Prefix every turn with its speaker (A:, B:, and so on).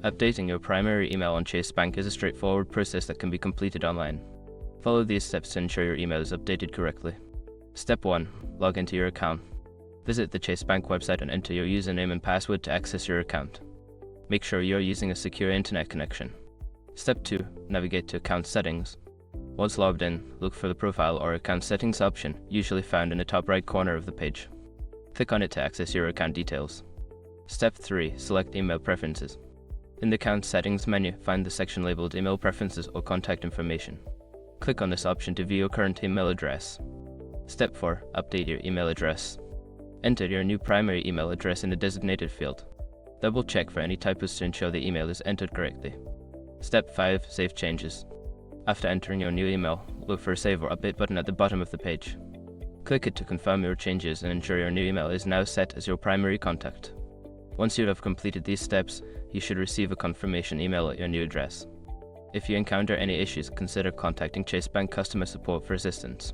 A: Updating your primary email on Chase Bank is a straightforward process that can be completed online. Follow these steps to ensure your email is updated correctly. Step 1. Log into your account. Visit the Chase Bank website and enter your username and password to access your account. Make sure you are using a secure internet connection. Step 2. Navigate to Account Settings. Once logged in, look for the Profile or Account Settings option, usually found in the top right corner of the page. Click on it to access your account details. Step 3. Select Email Preferences. In the Account Settings menu, find the section labeled Email Preferences or Contact Information. Click on this option to view your current email address. Step 4. Update your email address. Enter your new primary email address in the designated field. Double check for any typos to ensure the email is entered correctly. Step 5. Save changes. After entering your new email, look for a Save or Update button at the bottom of the page. Click it to confirm your changes and ensure your new email is now set as your primary contact. Once you have completed these steps, you should receive a confirmation email at your new address. If you encounter any issues, consider contacting Chase Bank customer support for assistance.